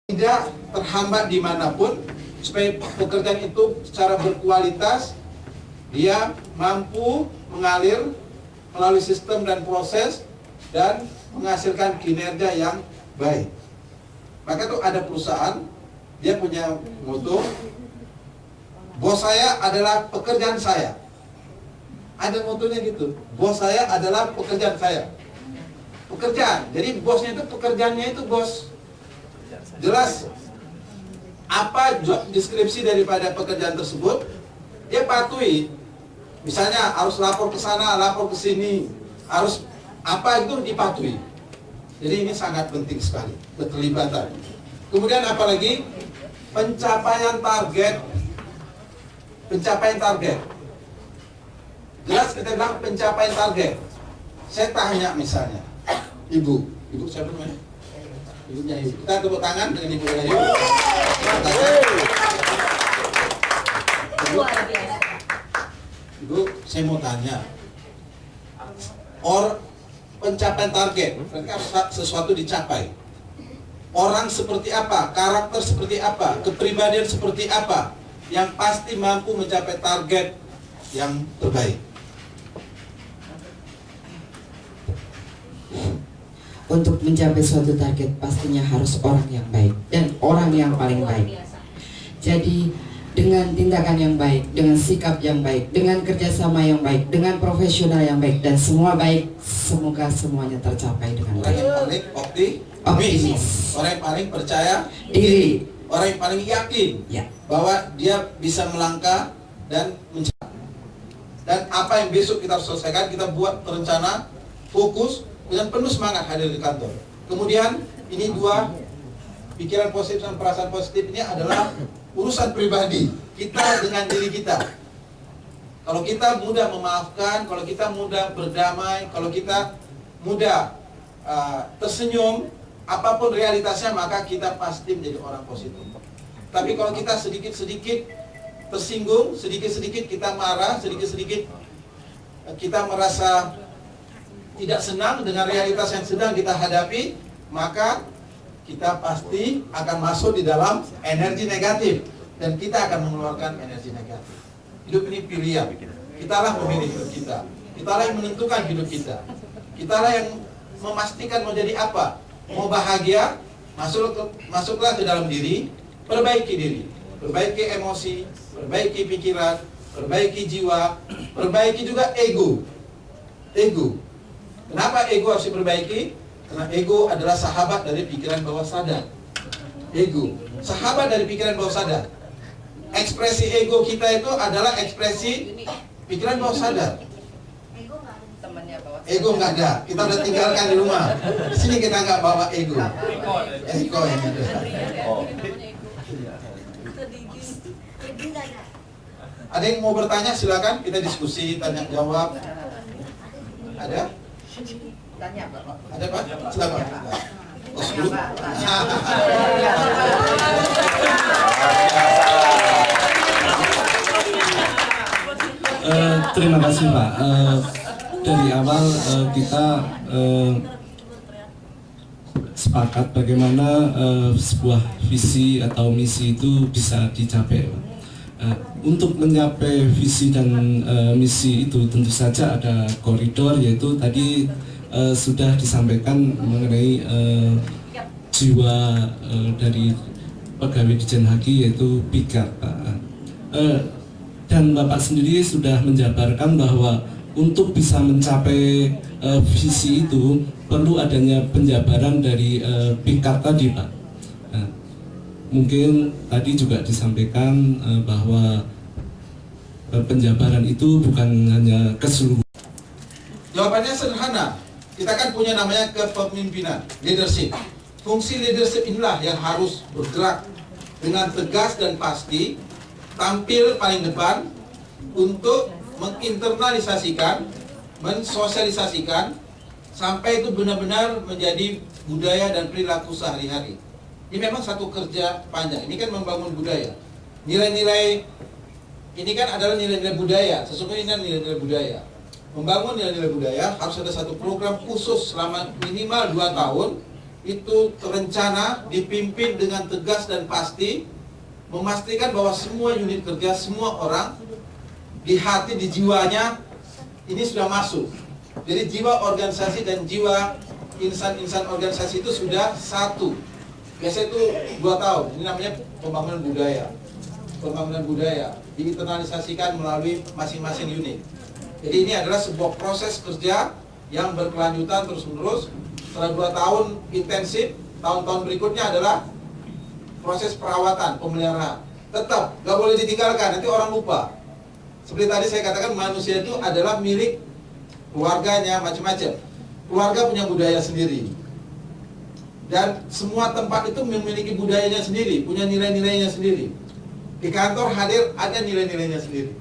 tidak terhambat dimanapun, supaya pekerjaan itu secara berkualitas, dia mampu mengalir melalui sistem dan proses dan menghasilkan kinerja yang baik. Maka tuh ada perusahaan, dia punya moto, bos saya adalah pekerjaan saya. Ada motonya gitu, bos saya adalah pekerjaan saya. Pekerjaan, jadi bosnya itu pekerjaannya itu bos. Jelas apa job deskripsi daripada pekerjaan tersebut, dia patuhi. Misalnya harus lapor ke sana, lapor ke sini, harus apa itu dipatuhi. Jadi ini sangat penting sekali keterlibatan. Kemudian apalagi pencapaian target. Pencapaian target. Jelas kita bilang pencapaian target. Saya tanya misalnya, ibu siapa namanya? Ibunya Ibu. Kita tepuk tangan dengan Ibu Rahayu. Ibu, saya mau tanya. Pencapaian target, berarti harus sesuatu dicapai. Orang seperti apa, karakter seperti apa, kepribadian seperti apa yang pasti mampu mencapai target yang terbaik. Untuk mencapai suatu target pastinya harus orang yang baik dan orang yang paling baik. Jadi dengan tindakan yang baik, dengan sikap yang baik, dengan kerjasama yang baik, dengan profesional yang baik dan semua baik, semoga semuanya tercapai dengan baik. Orang yang paling optimis, orang yang paling percaya diri, orang yang paling yakin bahwa dia bisa melangkah dan mencapai. Dan apa yang besok kita harus selesaikan, kita buat rencana, fokus, dengan penuh semangat hadir di kantor. Kemudian ini dua, pikiran positif dan perasaan positif ini adalah urusan pribadi kita dengan diri kita. Kalau kita mudah memaafkan, kalau kita mudah berdamai, kalau kita mudah tersenyum, apapun realitasnya, maka kita pasti menjadi orang positif. Tapi kalau kita sedikit-sedikit tersinggung, sedikit-sedikit kita marah, sedikit-sedikit kita merasa tidak senang dengan realitas yang sedang kita hadapi, maka kita pasti akan masuk di dalam energi negatif dan kita akan mengeluarkan energi negatif. Hidup ini pilihan. Kitalah memilih hidup kita. Kitalah yang menentukan hidup kita. Kitalah yang memastikan mau jadi apa. Mau bahagia, masuklah ke dalam diri, perbaiki diri, perbaiki emosi, perbaiki pikiran, perbaiki jiwa, perbaiki juga ego. Kenapa ego harus diperbaiki? Karena ego adalah sahabat dari pikiran bawah sadar. Ego, sahabat dari pikiran bawah sadar. Ekspresi ego kita itu adalah ekspresi pikiran bawah sadar. Ego nggak ada, kita udah tinggalkan di rumah. Di sini kita nggak bawa ego. Ego yang ada. Ada yang mau bertanya silakan, kita diskusi, tanya jawab. Ada? Tanya Pak. Ada Pak? Silakan. Terima kasih Pak. Dari awal kita sepakat bagaimana sebuah visi atau misi itu bisa dicapai, Pak. Untuk mencapai visi dan misi itu tentu saja ada koridor, yaitu tadi sudah disampaikan mengenai jiwa dari pegawai Ditjen Haki, yaitu pikat, Pak. Dan Bapak sendiri sudah menjabarkan bahwa untuk bisa mencapai visi itu perlu adanya penjabaran dari pikat tadi, Pak. Mungkin tadi juga disampaikan bahwa penjabaran itu bukan hanya keseluruhan. Jawabannya sederhana. Kita kan punya namanya kepemimpinan, leadership. Fungsi leadership inilah yang harus bergerak dengan tegas dan pasti, tampil paling depan untuk menginternalisasikan, mensosialisasikan sampai itu benar-benar menjadi budaya dan perilaku sehari-hari. Ini memang satu kerja panjang. Ini kan membangun budaya. Nilai-nilai ini kan adalah nilai-nilai budaya. Sesungguhnya ini nilai-nilai budaya. Membangun nilai-nilai budaya harus ada satu program khusus selama minimal 2 tahun itu terencana, dipimpin dengan tegas dan pasti, memastikan bahwa semua unit kerja, semua orang di hati, di jiwanya ini sudah masuk. Jadi jiwa organisasi dan jiwa insan-insan organisasi itu sudah satu. Biasanya itu 2 tahun. Ini namanya pembangunan budaya. Pembangunan budaya diinternalisasikan melalui masing-masing unit. Jadi ini adalah sebuah proses kerja yang berkelanjutan terus-menerus. Setelah 2 tahun intensif, tahun-tahun berikutnya adalah proses perawatan, pemeliharaan. Tetap, gak boleh ditinggalkan, nanti orang lupa. Seperti tadi saya katakan, manusia itu adalah milik keluarganya, macam-macam. Keluarga punya budaya sendiri. Dan semua tempat itu memiliki budayanya sendiri, punya nilai-nilainya sendiri. Di kantor hadir ada nilai-nilainya sendiri.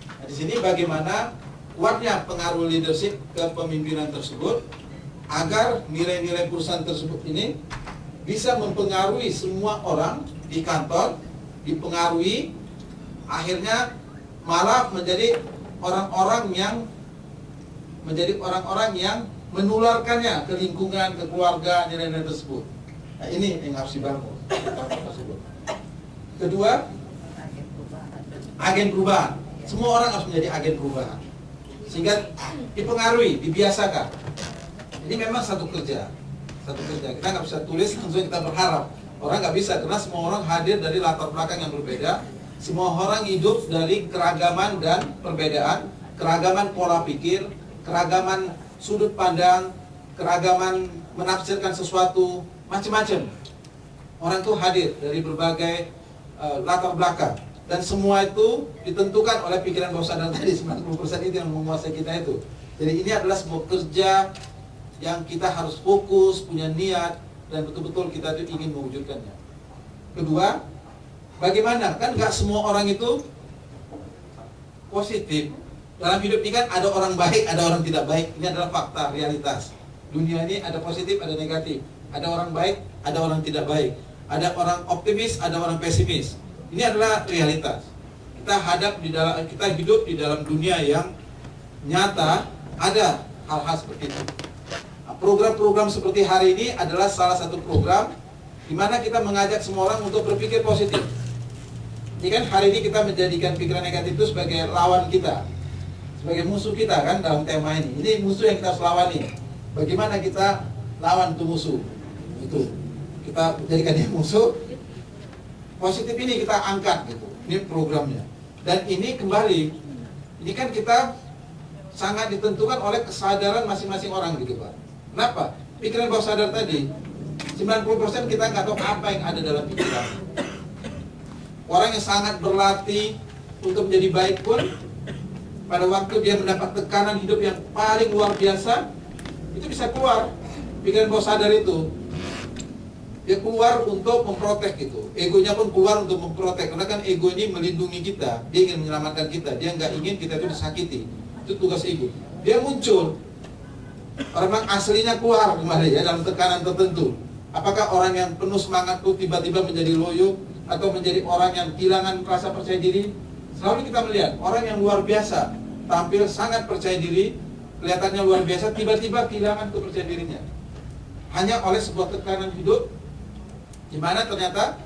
Nah, di sini bagaimana kuatnya pengaruh leadership kepemimpinan tersebut, agar nilai-nilai perusahaan tersebut ini bisa mempengaruhi semua orang di kantor, dipengaruhi, akhirnya malah menjadi orang-orang yang menularkannya ke lingkungan, ke keluarga, nilai-nilai tersebut. Nah, ini yang harus dibangun. Kedua, agen perubahan. Semua orang harus menjadi agen perubahan, sehingga dipengaruhi, dibiasakan. Ini memang satu kerja. Kita nggak bisa tulis langsung kita berharap. Orang nggak bisa, karena semua orang hadir dari latar belakang yang berbeda. Semua orang hidup dari keragaman dan perbedaan, keragaman pola pikir, keragaman sudut pandang, keragaman menafsirkan sesuatu, macam-macam. Orang itu hadir dari berbagai latar belakang. Dan semua itu ditentukan oleh pikiran bawah sadar tadi, 90% itu yang menguasai kita itu. Jadi ini adalah sebuah kerja yang kita harus fokus, punya niat, dan betul-betul kita itu ingin mewujudkannya. Kedua, bagaimana? Kan gak semua orang itu positif. Dalam hidup ini kan ada orang baik, ada orang tidak baik. Ini adalah fakta, realitas. Dunia ini ada positif, ada negatif. Ada orang baik, ada orang tidak baik. Ada orang optimis, ada orang pesimis. Ini adalah realitas. Kita hidup di dalam dunia yang nyata, ada hal-hal seperti itu. Program-program seperti hari ini adalah salah satu program di mana kita mengajak semua orang untuk berpikir positif. Ini kan hari ini kita menjadikan pikiran negatif itu sebagai lawan kita, sebagai musuh kita kan dalam tema ini. Ini musuh yang kita harus lawan nih. Bagaimana kita lawan tuh musuh? Itu kita jadikan dia musuh. Positif ini kita angkat gitu. Ini programnya. Dan ini kembali, ini kan kita sangat ditentukan oleh kesadaran masing-masing orang gitu Pak. Kenapa? Pikiran bawah sadar tadi 90% kita nggak tahu apa yang ada dalam pikiran. Orang yang sangat berlatih untuk menjadi baik pun, pada waktu dia mendapat tekanan hidup yang paling luar biasa, itu bisa keluar pikiran bawah sadar itu. Dia keluar untuk memprotek gitu. Egonya pun keluar untuk memprotek, karena kan ego ini melindungi kita. Dia ingin menyelamatkan kita. Dia nggak ingin kita itu disakiti. Itu tugas ego. Dia muncul. Orang aslinya keluar kembali ya dalam tekanan tertentu. Apakah orang yang penuh semangat itu tiba-tiba menjadi loyo, atau menjadi orang yang kehilangan rasa percaya diri? Selalu kita melihat orang yang luar biasa, tampil sangat percaya diri, kelihatannya luar biasa, tiba-tiba kehilangan kepercayaan dirinya hanya oleh sebuah tekanan hidup, di mana ternyata